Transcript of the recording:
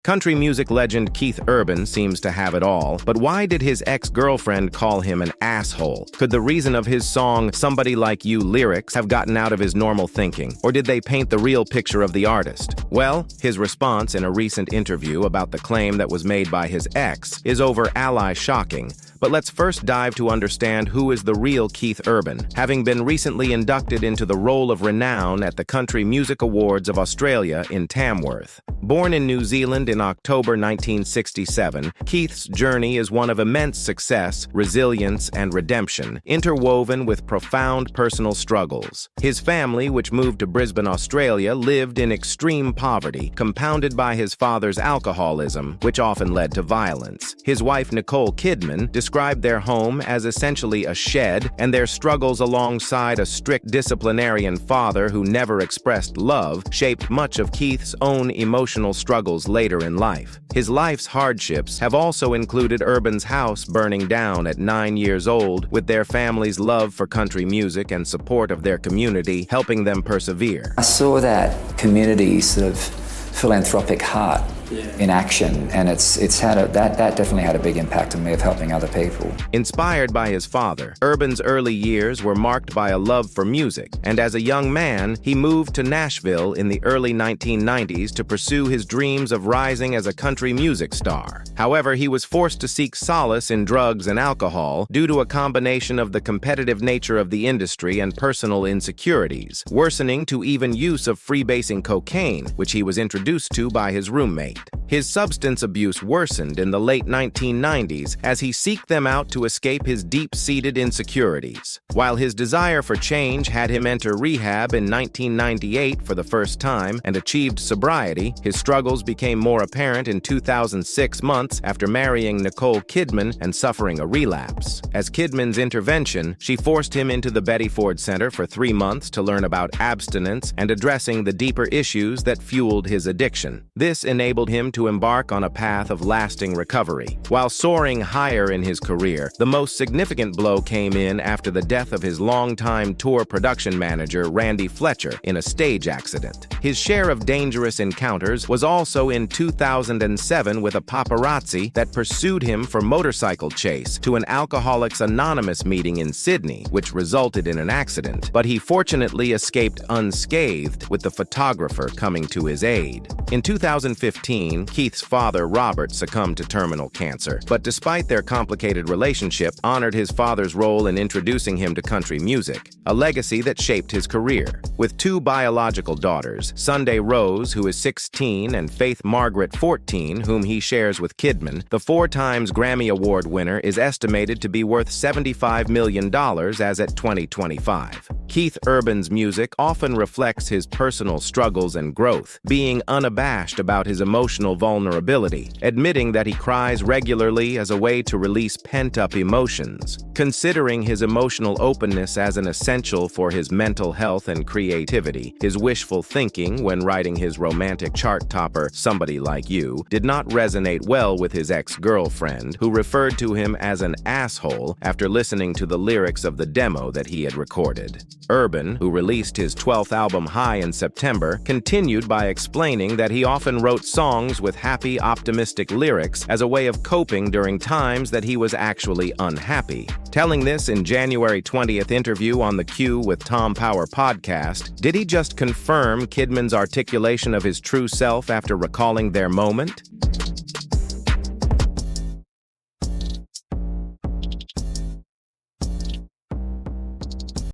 Country music legend Keith Urban seems to have it all, but why did his ex-girlfriend call him an asshole? Could the reason of his song "Somebody Like You" lyrics have gotten out of his normal thinking, or did they paint the real picture of the artist? Well, his response in a recent interview about the claim that was made by his ex is over ally shocking. But let's first dive to understand who is the real Keith Urban, having been recently inducted into the Roll of Renown at the Country Music Awards of Australia in Tamworth. Born in New Zealand in October 1967, Keith's journey is one of immense success, resilience, and redemption, interwoven with profound personal struggles. His family, which moved to Brisbane, Australia, lived in extreme poverty, compounded by his father's alcoholism, which often led to violence. His wife, Nicole Kidman, described their home as essentially a shed, and their struggles alongside a strict disciplinarian father who never expressed love shaped much of Keith's own emotional struggles later in life. His life's hardships have also included Urban's house burning down at 9 years old, with their family's love for country music and support of their community helping them persevere. I saw that community sort of philanthropic heart in action, and that definitely had a big impact on me of helping other people. Inspired by his father, Urban's early years were marked by a love for music, and as a young man, he moved to Nashville in the early 1990s to pursue his dreams of rising as a country music star. However, he was forced to seek solace in drugs and alcohol due to a combination of the competitive nature of the industry and personal insecurities, worsening to even use of freebasing cocaine, which he was introduced to by his roommate. His substance abuse worsened in the late 1990s as he sought them out to escape his deep-seated insecurities. While his desire for change had him enter rehab in 1998 for the first time and achieved sobriety, his struggles became more apparent in 2006 months after marrying Nicole Kidman and suffering a relapse. As Kidman's intervention, she forced him into the Betty Ford Center for 3 months to learn about abstinence and addressing the deeper issues that fueled his addiction. This enabled him to embark on a path of lasting recovery. While soaring higher in his career, the most significant blow came in after the death of his longtime tour production manager, Randy Fletcher, in a stage accident. His share of dangerous encounters was also in 2007 with a paparazzi that pursued him for motorcycle chase to an Alcoholics Anonymous meeting in Sydney, which resulted in an accident, but he fortunately escaped unscathed with the photographer coming to his aid. In 2015, Keith's father, Robert, succumbed to terminal cancer, but despite their complicated relationship, honored his father's role in introducing him to country music, a legacy that shaped his career. With 2 biological daughters, Sunday Rose, who is 16, and Faith Margaret, 14, whom he shares with Kidman, the 4 times Grammy Award winner is estimated to be worth $75 million as at 2025. Keith Urban's music often reflects his personal struggles and growth, being unabashed about his emotional vulnerability, admitting that he cries regularly as a way to release pent-up emotions. Considering his emotional openness as an essential for his mental health and creativity, his wishful thinking when writing his romantic chart topper, "Somebody Like You," did not resonate well with his ex-girlfriend, who referred to him as an asshole after listening to the lyrics of the demo that he had recorded. Urban, who released his 12th album High in September, continued by explaining that he often wrote songs with happy, optimistic lyrics as a way of coping during times that he was actually unhappy. Telling this in January 20th interview on the Q with Tom Power podcast, did he just confirm Kidman's articulation of his true self after recalling their moment?